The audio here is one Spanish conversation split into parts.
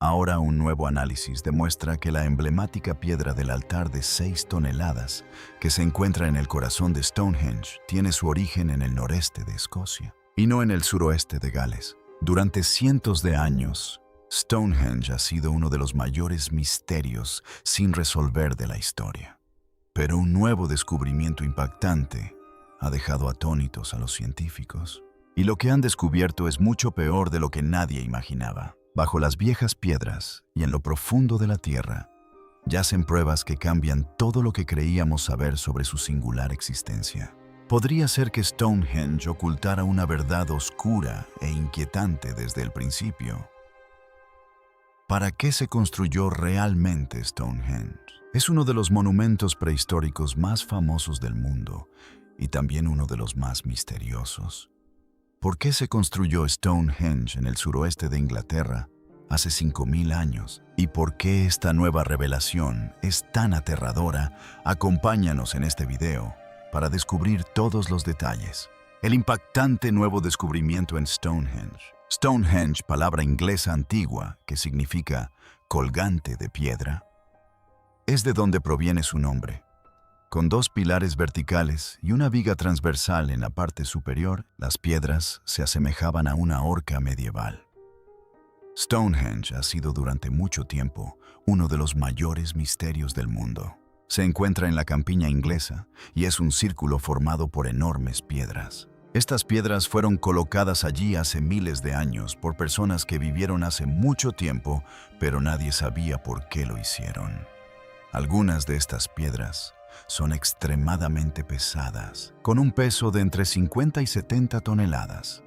Ahora un nuevo análisis demuestra que la emblemática piedra del altar de 6 toneladas, que se encuentra en el corazón de Stonehenge, tiene su origen en el noreste de Escocia, y no en el suroeste de Gales. Durante cientos de años, Stonehenge ha sido uno de los mayores misterios sin resolver de la historia. Pero un nuevo descubrimiento impactante ha dejado atónitos a los científicos. Y lo que han descubierto es mucho peor de lo que nadie imaginaba. Bajo las viejas piedras y en lo profundo de la tierra, yacen pruebas que cambian todo lo que creíamos saber sobre su singular existencia. Podría ser que Stonehenge ocultara una verdad oscura e inquietante desde el principio. ¿Para qué se construyó realmente Stonehenge? Es uno de los monumentos prehistóricos más famosos del mundo y también uno de los más misteriosos. ¿Por qué se construyó Stonehenge en el suroeste de Inglaterra hace 5000 años? ¿Y por qué esta nueva revelación es tan aterradora? Acompáñanos en este video para descubrir todos los detalles. El impactante nuevo descubrimiento en Stonehenge. Stonehenge, palabra inglesa antigua que significa colgante de piedra, es de donde proviene su nombre. Con 2 pilares verticales y una viga transversal en la parte superior, las piedras se asemejaban a una horca medieval. Stonehenge ha sido durante mucho tiempo uno de los mayores misterios del mundo. Se encuentra en la campiña inglesa y es un círculo formado por enormes piedras. Estas piedras fueron colocadas allí hace miles de años por personas que vivieron hace mucho tiempo, pero nadie sabía por qué lo hicieron. Algunas de estas piedras son extremadamente pesadas, con un peso de entre 50 y 70 toneladas.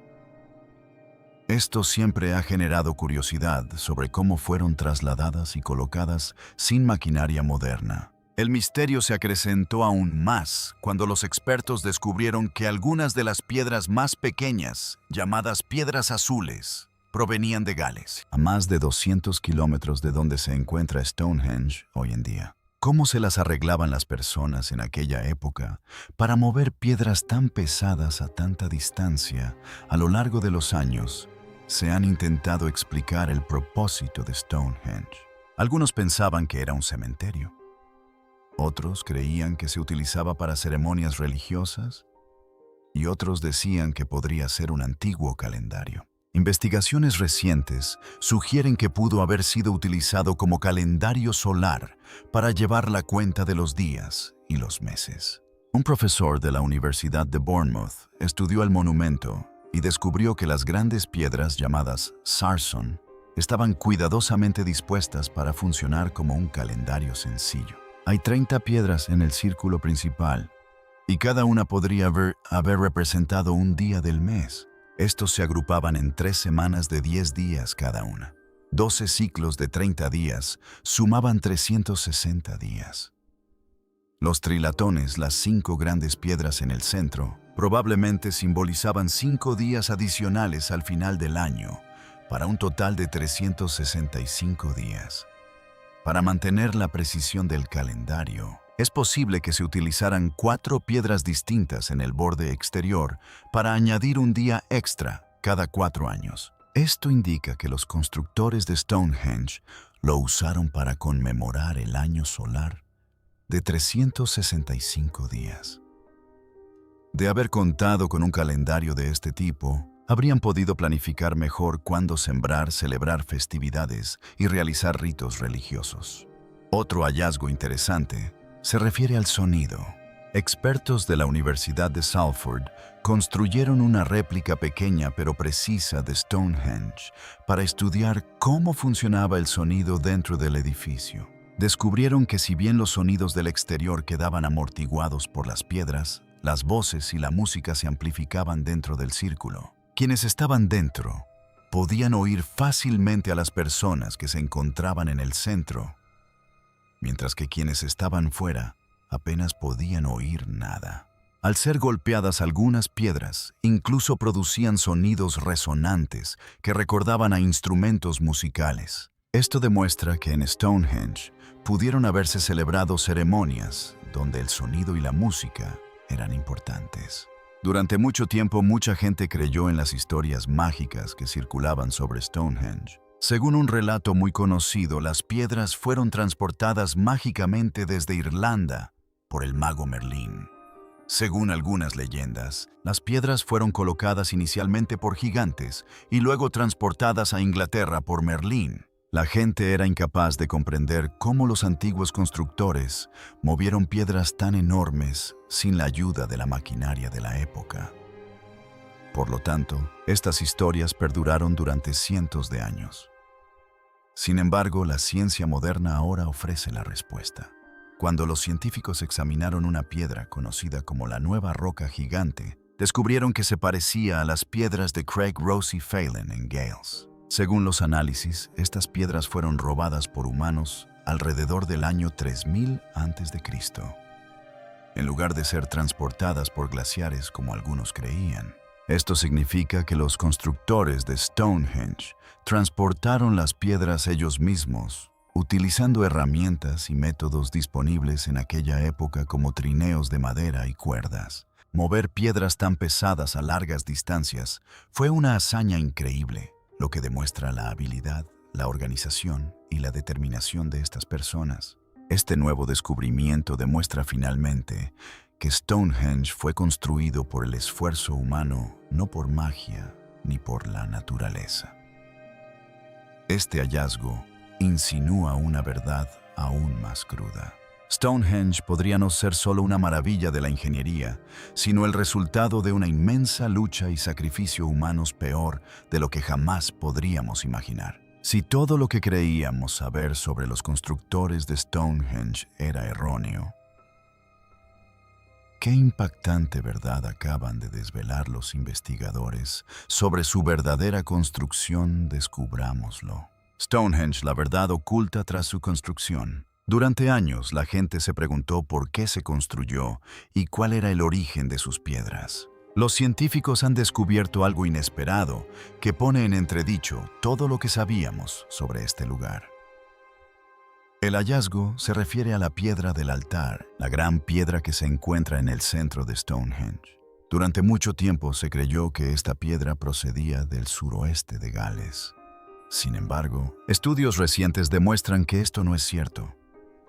Esto siempre ha generado curiosidad sobre cómo fueron trasladadas y colocadas sin maquinaria moderna. El misterio se acrecentó aún más cuando los expertos descubrieron que algunas de las piedras más pequeñas, llamadas piedras azules, provenían de Gales, a más de 200 kilómetros de donde se encuentra Stonehenge hoy en día. ¿Cómo se las arreglaban las personas en aquella época para mover piedras tan pesadas a tanta distancia? A lo largo de los años, se han intentado explicar el propósito de Stonehenge. Algunos pensaban que era un cementerio. Otros creían que se utilizaba para ceremonias religiosas y otros decían que podría ser un antiguo calendario. Investigaciones recientes sugieren que pudo haber sido utilizado como calendario solar para llevar la cuenta de los días y los meses. Un profesor de la Universidad de Bournemouth estudió el monumento y descubrió que las grandes piedras llamadas sarson estaban cuidadosamente dispuestas para funcionar como un calendario sencillo. Hay 30 piedras en el círculo principal y cada una podría haber representado un día del mes. Estos se agrupaban en 3 semanas de 10 días cada una. 12 ciclos de 30 días sumaban 360 días. Los trilatones, las 5 grandes piedras en el centro, probablemente simbolizaban 5 días adicionales al final del año, para un total de 365 días. Para mantener la precisión del calendario, es posible que se utilizaran 4 piedras distintas en el borde exterior para añadir un día extra cada 4 años. Esto indica que los constructores de Stonehenge lo usaron para conmemorar el año solar de 365 días. De haber contado con un calendario de este tipo, habrían podido planificar mejor cuándo sembrar, celebrar festividades y realizar ritos religiosos. Otro hallazgo interesante se refiere al sonido. Expertos de la Universidad de Salford construyeron una réplica pequeña pero precisa de Stonehenge para estudiar cómo funcionaba el sonido dentro del edificio. Descubrieron que si bien los sonidos del exterior quedaban amortiguados por las piedras, las voces y la música se amplificaban dentro del círculo. Quienes estaban dentro podían oír fácilmente a las personas que se encontraban en el centro, mientras que quienes estaban fuera apenas podían oír nada. Al ser golpeadas algunas piedras, incluso producían sonidos resonantes que recordaban a instrumentos musicales. Esto demuestra que en Stonehenge pudieron haberse celebrado ceremonias donde el sonido y la música eran importantes. Durante mucho tiempo, mucha gente creyó en las historias mágicas que circulaban sobre Stonehenge. Según un relato muy conocido, las piedras fueron transportadas mágicamente desde Irlanda por el mago Merlín. Según algunas leyendas, las piedras fueron colocadas inicialmente por gigantes y luego transportadas a Inglaterra por Merlín. La gente era incapaz de comprender cómo los antiguos constructores movieron piedras tan enormes sin la ayuda de la maquinaria de la época. Por lo tanto, estas historias perduraron durante cientos de años. Sin embargo, la ciencia moderna ahora ofrece la respuesta. Cuando los científicos examinaron una piedra conocida como la Nueva Roca Gigante, descubrieron que se parecía a las piedras de Craig Rossi Phelan en Gales. Según los análisis, estas piedras fueron robadas por humanos alrededor del año 3000 a.C., en lugar de ser transportadas por glaciares como algunos creían. Esto significa que los constructores de Stonehenge transportaron las piedras ellos mismos, utilizando herramientas y métodos disponibles en aquella época como trineos de madera y cuerdas. Mover piedras tan pesadas a largas distancias fue una hazaña increíble, lo que demuestra la habilidad, la organización y la determinación de estas personas. Este nuevo descubrimiento demuestra finalmente que Stonehenge fue construido por el esfuerzo humano, no por magia ni por la naturaleza. Este hallazgo insinúa una verdad aún más cruda. Stonehenge podría no ser solo una maravilla de la ingeniería, sino el resultado de una inmensa lucha y sacrificio humanos peor de lo que jamás podríamos imaginar. Si todo lo que creíamos saber sobre los constructores de Stonehenge era erróneo, ¿qué impactante verdad acaban de desvelar los investigadores sobre su verdadera construcción? Descubrámoslo. Stonehenge, la verdad oculta tras su construcción. Durante años, la gente se preguntó por qué se construyó y cuál era el origen de sus piedras. Los científicos han descubierto algo inesperado que pone en entredicho todo lo que sabíamos sobre este lugar. El hallazgo se refiere a la piedra del altar, la gran piedra que se encuentra en el centro de Stonehenge. Durante mucho tiempo se creyó que esta piedra procedía del suroeste de Gales. Sin embargo, estudios recientes demuestran que esto no es cierto.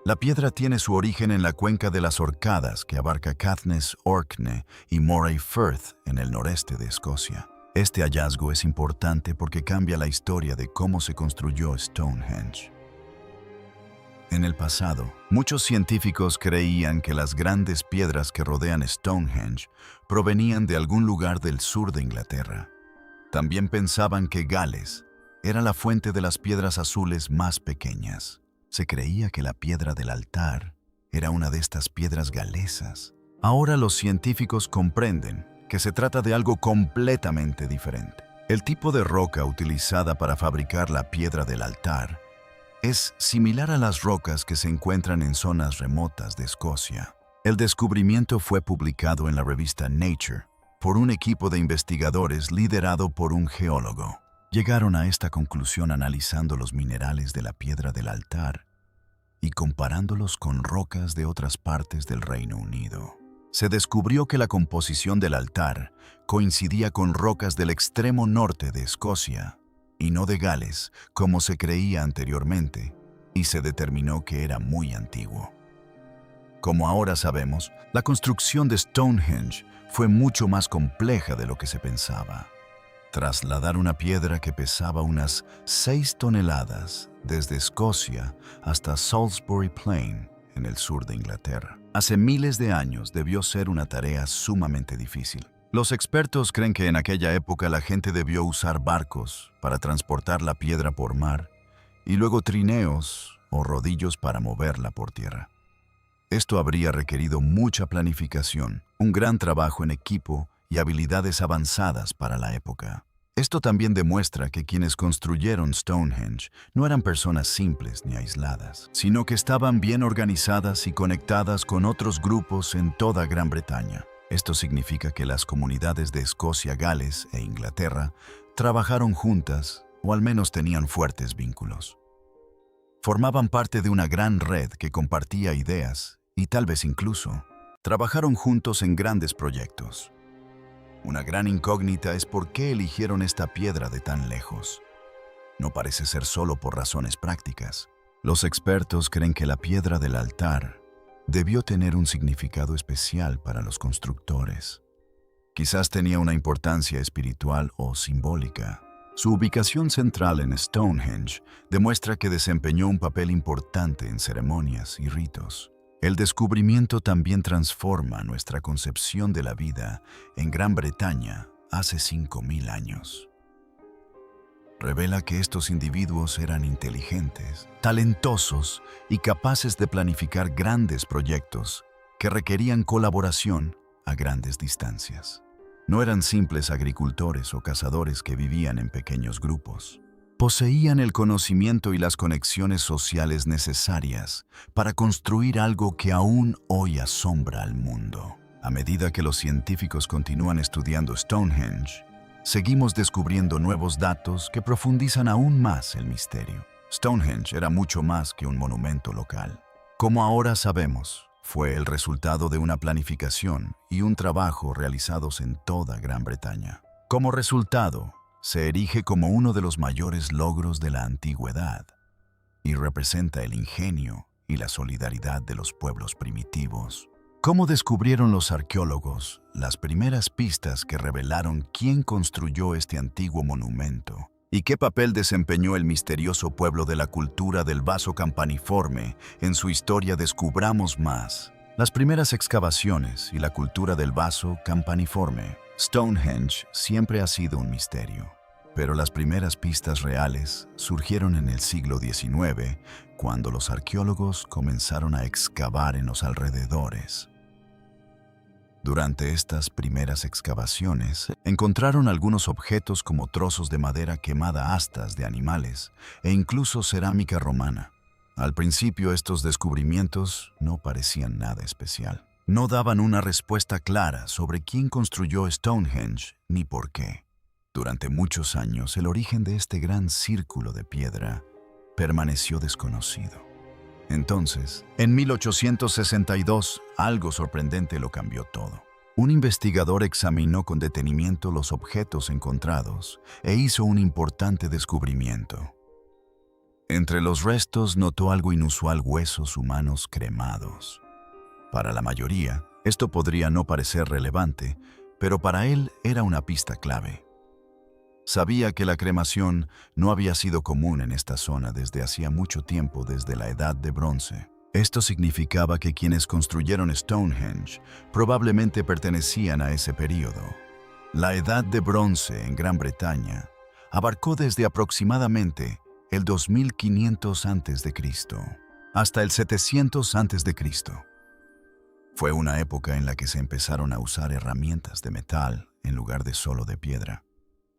La piedra tiene su origen en la cuenca de las Orcadas, que abarca Caithness, Orkney y Moray Firth en el noreste de Escocia. Este hallazgo es importante porque cambia la historia de cómo se construyó Stonehenge. En el pasado, muchos científicos creían que las grandes piedras que rodean Stonehenge provenían de algún lugar del sur de Inglaterra. También pensaban que Gales era la fuente de las piedras azules más pequeñas. Se creía que la piedra del altar era una de estas piedras galesas. Ahora los científicos comprenden que se trata de algo completamente diferente. El tipo de roca utilizada para fabricar la piedra del altar es similar a las rocas que se encuentran en zonas remotas de Escocia. El descubrimiento fue publicado en la revista Nature por un equipo de investigadores liderado por un geólogo. Llegaron a esta conclusión analizando los minerales de la piedra del altar y comparándolos con rocas de otras partes del Reino Unido. Se descubrió que la composición del altar coincidía con rocas del extremo norte de Escocia y no de Gales, como se creía anteriormente, y se determinó que era muy antiguo. Como ahora sabemos, la construcción de Stonehenge fue mucho más compleja de lo que se pensaba. Trasladar una piedra que pesaba unas 6 toneladas desde Escocia hasta Salisbury Plain, en el sur de Inglaterra. Hace miles de años debió ser una tarea sumamente difícil. Los expertos creen que en aquella época la gente debió usar barcos para transportar la piedra por mar y luego trineos o rodillos para moverla por tierra. Esto habría requerido mucha planificación, un gran trabajo en equipo y habilidades avanzadas para la época. Esto también demuestra que quienes construyeron Stonehenge no eran personas simples ni aisladas, sino que estaban bien organizadas y conectadas con otros grupos en toda Gran Bretaña. Esto significa que las comunidades de Escocia, Gales e Inglaterra trabajaron juntas o al menos tenían fuertes vínculos. Formaban parte de una gran red que compartía ideas y tal vez incluso trabajaron juntos en grandes proyectos. Una gran incógnita es por qué eligieron esta piedra de tan lejos. no parece ser solo por razones prácticas. Los expertos creen que la piedra del altar debió tener un significado especial para los constructores. Quizás tenía una importancia espiritual o simbólica. Su ubicación central en Stonehenge demuestra que desempeñó un papel importante en ceremonias y ritos. El descubrimiento también transforma nuestra concepción de la vida en Gran Bretaña hace 5.000 años. Revela que estos individuos eran inteligentes, talentosos y capaces de planificar grandes proyectos que requerían colaboración a grandes distancias. No eran simples agricultores o cazadores que vivían en pequeños grupos. Poseían el conocimiento y las conexiones sociales necesarias para construir algo que aún hoy asombra al mundo. A medida que los científicos continúan estudiando Stonehenge, seguimos descubriendo nuevos datos que profundizan aún más el misterio. Stonehenge era mucho más que un monumento local. Como ahora sabemos, fue el resultado de una planificación y un trabajo realizados en toda Gran Bretaña. Como resultado, se erige como uno de los mayores logros de la antigüedad y representa el ingenio y la solidaridad de los pueblos primitivos. ¿Cómo descubrieron los arqueólogos las primeras pistas que revelaron quién construyó este antiguo monumento? ¿Y qué papel desempeñó el misterioso pueblo de la cultura del vaso campaniforme en su historia? Descubramos más. Las primeras excavaciones y la cultura del vaso campaniforme. Stonehenge siempre ha sido un misterio, pero las primeras pistas reales surgieron en el siglo XIX, cuando los arqueólogos comenzaron a excavar en los alrededores. Durante estas primeras excavaciones, encontraron algunos objetos como trozos de madera quemada, astas de animales e incluso cerámica romana. Al principio, estos descubrimientos no parecían nada especial. No daban una respuesta clara sobre quién construyó Stonehenge ni por qué. Durante muchos años, el origen de este gran círculo de piedra permaneció desconocido. Entonces, en 1862, algo sorprendente lo cambió todo. Un investigador examinó con detenimiento los objetos encontrados e hizo un importante descubrimiento. Entre los restos notó algo inusual: huesos humanos cremados. Para la mayoría, esto podría no parecer relevante, pero para él era una pista clave. Sabía que la cremación no había sido común en esta zona desde hacía mucho tiempo, desde la Edad de Bronce. Esto significaba que quienes construyeron Stonehenge probablemente pertenecían a ese período. La Edad de Bronce en Gran Bretaña abarcó desde aproximadamente el 2500 a.C. hasta el 700 a.C. Fue una época en la que se empezaron a usar herramientas de metal en lugar de solo de piedra.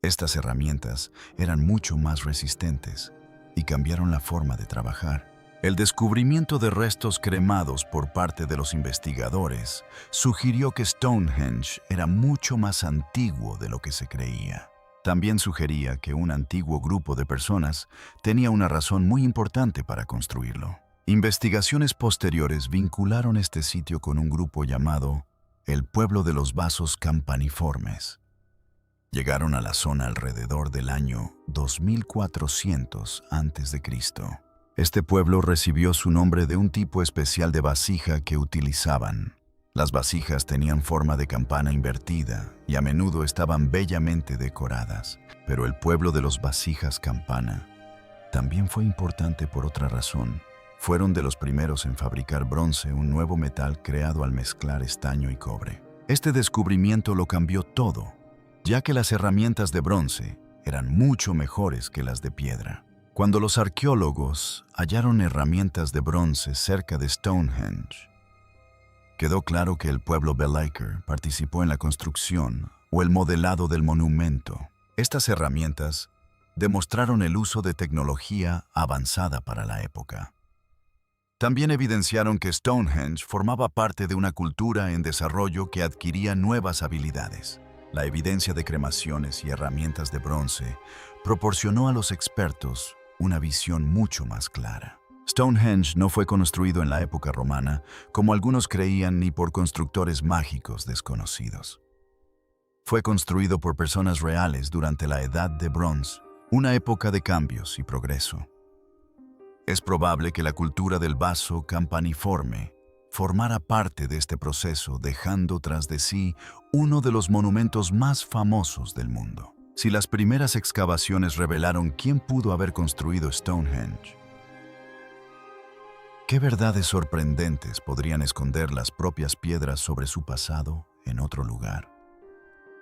Estas herramientas eran mucho más resistentes y cambiaron la forma de trabajar. El descubrimiento de restos cremados por parte de los investigadores sugirió que Stonehenge era mucho más antiguo de lo que se creía. También sugería que un antiguo grupo de personas tenía una razón muy importante para construirlo. Investigaciones posteriores vincularon este sitio con un grupo llamado el pueblo de los vasos campaniformes. Llegaron a la zona alrededor del año 2400 a.C. Este pueblo recibió su nombre de un tipo especial de vasija que utilizaban. Las vasijas tenían forma de campana invertida y a menudo estaban bellamente decoradas. Pero el pueblo de los vasijas campana también fue importante por otra razón. Fueron de los primeros en fabricar bronce, un nuevo metal creado al mezclar estaño y cobre. Este descubrimiento lo cambió todo, ya que las herramientas de bronce eran mucho mejores que las de piedra. Cuando los arqueólogos hallaron herramientas de bronce cerca de Stonehenge, quedó claro que el pueblo Ballaker participó en la construcción o el modelado del monumento. Estas herramientas demostraron el uso de tecnología avanzada para la época. También evidenciaron que Stonehenge formaba parte de una cultura en desarrollo que adquiría nuevas habilidades. La evidencia de cremaciones y herramientas de bronce proporcionó a los expertos una visión mucho más clara. Stonehenge no fue construido en la época romana, como algunos creían, ni por constructores mágicos desconocidos. Fue construido por personas reales durante la Edad de Bronce una época de cambios y progreso. Es probable que la cultura del vaso campaniforme formara parte de este proceso, dejando tras de sí uno de los monumentos más famosos del mundo. Si las primeras excavaciones revelaron quién pudo haber construido Stonehenge, ¿qué verdades sorprendentes podrían esconder las propias piedras sobre su pasado en otro lugar?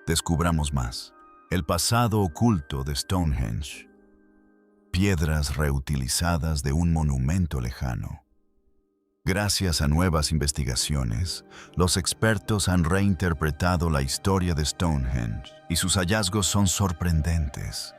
Descubramos más. El pasado oculto de Stonehenge. Piedras reutilizadas de un monumento lejano. Gracias a nuevas investigaciones, los expertos han reinterpretado la historia de Stonehenge y sus hallazgos son sorprendentes.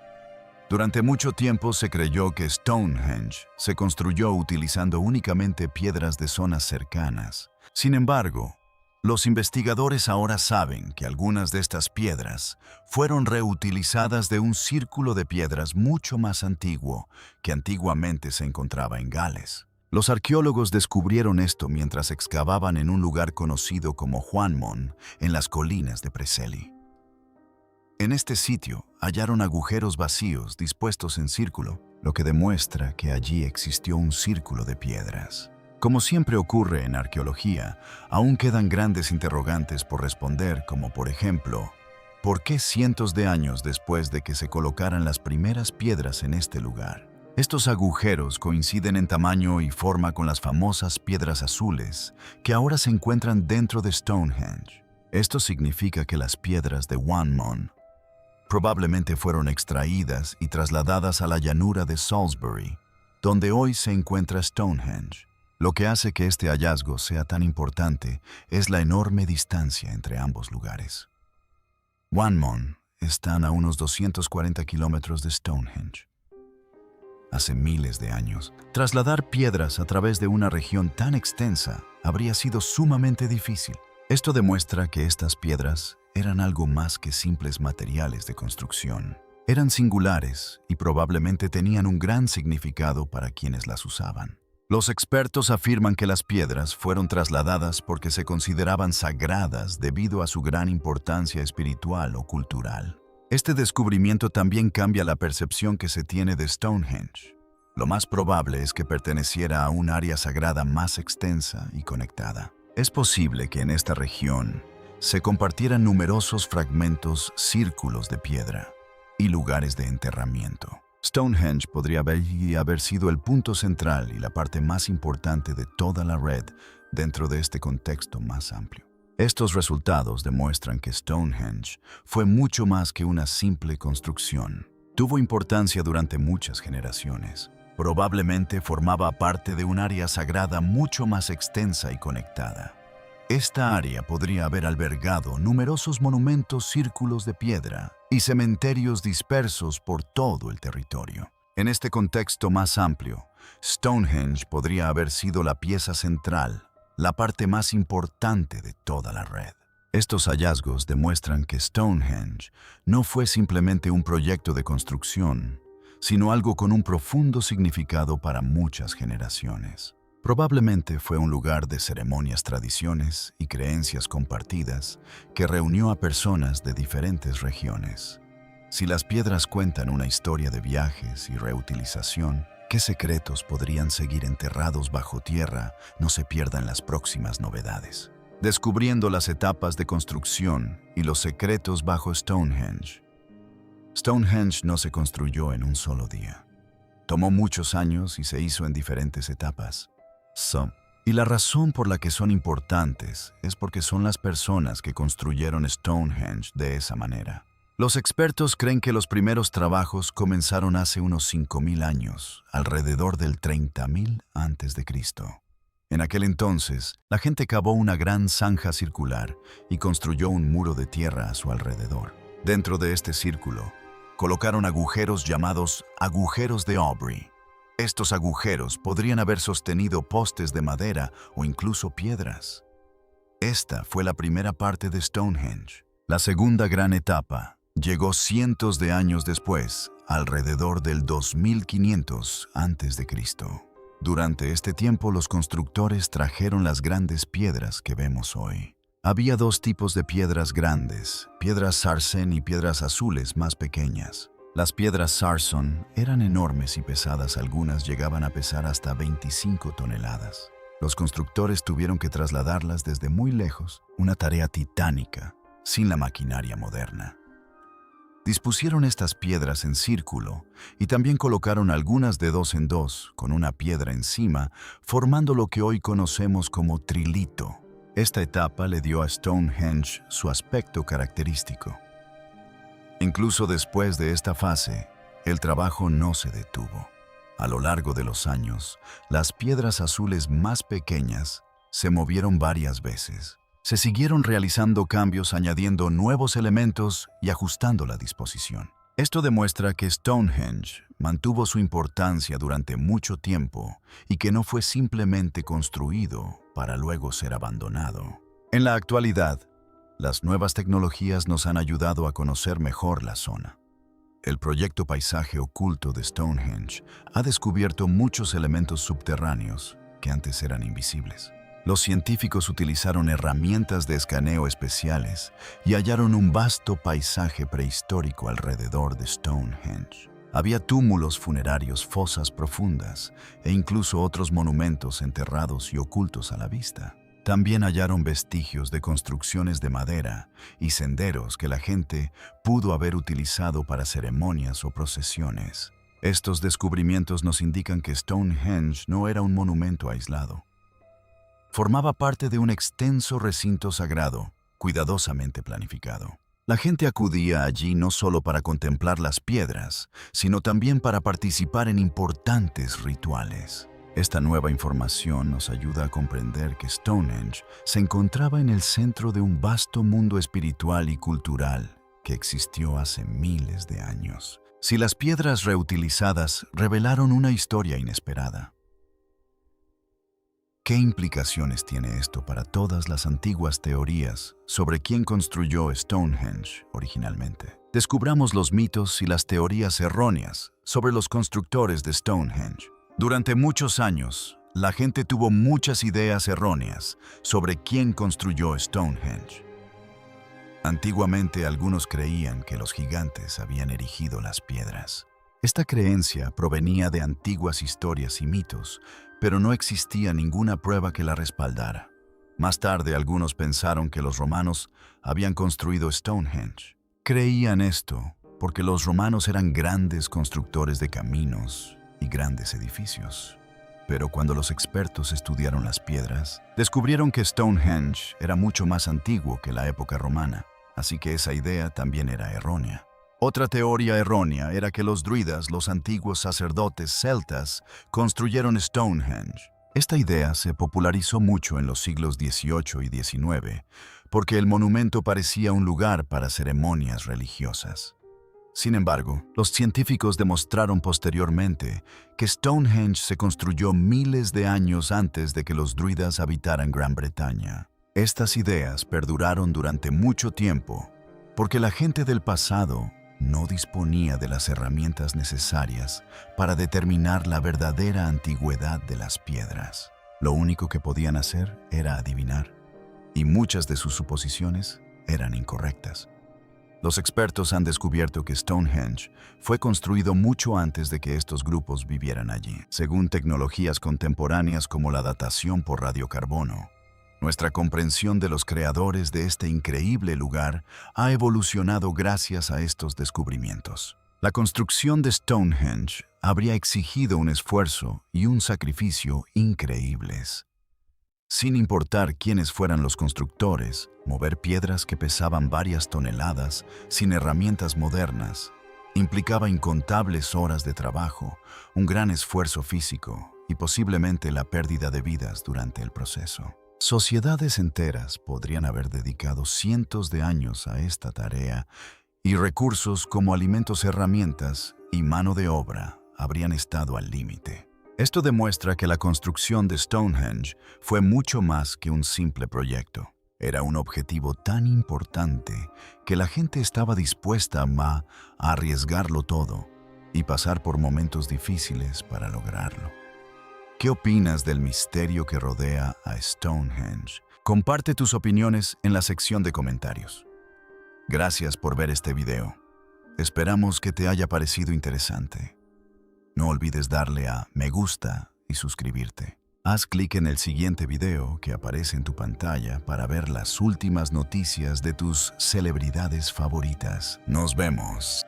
Durante mucho tiempo se creyó que Stonehenge se construyó utilizando únicamente piedras de zonas cercanas. Sin embargo, los investigadores ahora saben que algunas de estas piedras fueron reutilizadas de un círculo de piedras mucho más antiguo que antiguamente se encontraba en Gales. Los arqueólogos descubrieron esto mientras excavaban en un lugar conocido como Juanmon, en las colinas de Preseli. En este sitio hallaron agujeros vacíos dispuestos en círculo, lo que demuestra que allí existió un círculo de piedras. Como siempre ocurre en arqueología, aún quedan grandes interrogantes por responder, como por ejemplo, ¿por qué cientos de años después de que se colocaran las primeras piedras en este lugar? Estos agujeros coinciden en tamaño y forma con las famosas piedras azules que ahora se encuentran dentro de Stonehenge. Esto significa que las piedras de Juanmon probablemente fueron extraídas y trasladadas a la llanura de Salisbury, donde hoy se encuentra Stonehenge. Lo que hace que este hallazgo sea tan importante es la enorme distancia entre ambos lugares. Juanmon están a unos 240 kilómetros de Stonehenge. Hace miles de años, trasladar piedras a través de una región tan extensa habría sido sumamente difícil. Esto demuestra que estas piedras eran algo más que simples materiales de construcción. Eran singulares y probablemente tenían un gran significado para quienes las usaban. Los expertos afirman que las piedras fueron trasladadas porque se consideraban sagradas debido a su gran importancia espiritual o cultural. Este descubrimiento también cambia la percepción que se tiene de Stonehenge. Lo más probable es que perteneciera a un área sagrada más extensa y conectada. Es posible que en esta región se compartieran numerosos fragmentos, círculos de piedra y lugares de enterramiento. Stonehenge podría haber sido el punto central y la parte más importante de toda la red dentro de este contexto más amplio. Estos resultados demuestran que Stonehenge fue mucho más que una simple construcción. Tuvo importancia durante muchas generaciones. Probablemente formaba parte de un área sagrada mucho más extensa y conectada. Esta área podría haber albergado numerosos monumentos, círculos de piedra y cementerios dispersos por todo el territorio. En este contexto más amplio, Stonehenge podría haber sido la pieza central, la parte más importante de toda la red. Estos hallazgos demuestran que Stonehenge no fue simplemente un proyecto de construcción, sino algo con un profundo significado para muchas generaciones. Probablemente fue un lugar de ceremonias, tradiciones y creencias compartidas que reunió a personas de diferentes regiones. Si las piedras cuentan una historia de viajes y reutilización, ¿qué secretos podrían seguir enterrados bajo tierra no se pierdan las próximas novedades? Descubriendo las etapas de construcción y los secretos bajo Stonehenge. Stonehenge no se construyó en un solo día. Tomó muchos años y se hizo en diferentes etapas. Y la razón por la que son importantes es porque son las personas que construyeron Stonehenge de esa manera. Los expertos creen que los primeros trabajos comenzaron hace unos 5.000 años, alrededor del 30.000 a.C. En aquel entonces, la gente cavó una gran zanja circular y construyó un muro de tierra a su alrededor. Dentro de este círculo, colocaron agujeros llamados agujeros de Aubrey. Estos agujeros podrían haber sostenido postes de madera o incluso piedras. Esta fue la primera parte de Stonehenge. La segunda gran etapa llegó cientos de años después, alrededor del 2500 a.C. Durante este tiempo, los constructores trajeron las grandes piedras que vemos hoy. Había dos tipos de piedras grandes, piedras sarsen y piedras azules más pequeñas. Las piedras Sarson eran enormes y pesadas, algunas llegaban a pesar hasta 25 toneladas. Los constructores tuvieron que trasladarlas desde muy lejos, una tarea titánica, sin la maquinaria moderna. Dispusieron estas piedras en círculo y también colocaron algunas de 2 en 2, con una piedra encima, formando lo que hoy conocemos como trilito. Esta etapa le dio a Stonehenge su aspecto característico. Incluso después de esta fase, el trabajo no se detuvo. A lo largo de los años, las piedras azules más pequeñas se movieron varias veces. Se siguieron realizando cambios, añadiendo nuevos elementos y ajustando la disposición. Esto demuestra que Stonehenge mantuvo su importancia durante mucho tiempo y que no fue simplemente construido para luego ser abandonado. En la actualidad, las nuevas tecnologías nos han ayudado a conocer mejor la zona. El proyecto Paisaje Oculto de Stonehenge ha descubierto muchos elementos subterráneos que antes eran invisibles. Los científicos utilizaron herramientas de escaneo especiales y hallaron un vasto paisaje prehistórico alrededor de Stonehenge. Había túmulos funerarios, fosas profundas e incluso otros monumentos enterrados y ocultos a la vista. También hallaron vestigios de construcciones de madera y senderos que la gente pudo haber utilizado para ceremonias o procesiones. Estos descubrimientos nos indican que Stonehenge no era un monumento aislado. Formaba parte de un extenso recinto sagrado, cuidadosamente planificado. La gente acudía allí no solo para contemplar las piedras, sino también para participar en importantes rituales. Esta nueva información nos ayuda a comprender que Stonehenge se encontraba en el centro de un vasto mundo espiritual y cultural que existió hace miles de años. Si las piedras reutilizadas revelaron una historia inesperada, ¿qué implicaciones tiene esto para todas las antiguas teorías sobre quién construyó Stonehenge originalmente? Descubramos los mitos y las teorías erróneas sobre los constructores de Stonehenge. Durante muchos años, la gente tuvo muchas ideas erróneas sobre quién construyó Stonehenge. Antiguamente, algunos creían que los gigantes habían erigido las piedras. Esta creencia provenía de antiguas historias y mitos, pero no existía ninguna prueba que la respaldara. Más tarde, algunos pensaron que los romanos habían construido Stonehenge. Creían esto porque los romanos eran grandes constructores de caminos y grandes edificios. Pero cuando los expertos estudiaron las piedras, descubrieron que Stonehenge era mucho más antiguo que la época romana, así que esa idea también era errónea. Otra teoría errónea era que los druidas, los antiguos sacerdotes celtas, construyeron Stonehenge. Esta idea se popularizó mucho en los siglos XVIII y XIX, porque el monumento parecía un lugar para ceremonias religiosas. Sin embargo, los científicos demostraron posteriormente que Stonehenge se construyó miles de años antes de que los druidas habitaran Gran Bretaña. Estas ideas perduraron durante mucho tiempo porque la gente del pasado no disponía de las herramientas necesarias para determinar la verdadera antigüedad de las piedras. Lo único que podían hacer era adivinar, y muchas de sus suposiciones eran incorrectas. Los expertos han descubierto que Stonehenge fue construido mucho antes de que estos grupos vivieran allí. Según tecnologías contemporáneas como la datación por radiocarbono, nuestra comprensión de los creadores de este increíble lugar ha evolucionado gracias a estos descubrimientos. La construcción de Stonehenge habría exigido un esfuerzo y un sacrificio increíbles. Sin importar quiénes fueran los constructores, mover piedras que pesaban varias toneladas sin herramientas modernas implicaba incontables horas de trabajo, un gran esfuerzo físico y posiblemente la pérdida de vidas durante el proceso. Sociedades enteras podrían haber dedicado cientos de años a esta tarea y recursos como alimentos, herramientas y mano de obra habrían estado al límite. Esto demuestra que la construcción de Stonehenge fue mucho más que un simple proyecto. Era un objetivo tan importante que la gente estaba dispuesta a arriesgarlo todo y pasar por momentos difíciles para lograrlo. ¿Qué opinas del misterio que rodea a Stonehenge? Comparte tus opiniones en la sección de comentarios. Gracias por ver este video. Esperamos que te haya parecido interesante. No olvides darle a me gusta y suscribirte. Haz clic en el siguiente video que aparece en tu pantalla para ver las últimas noticias de tus celebridades favoritas. Nos vemos.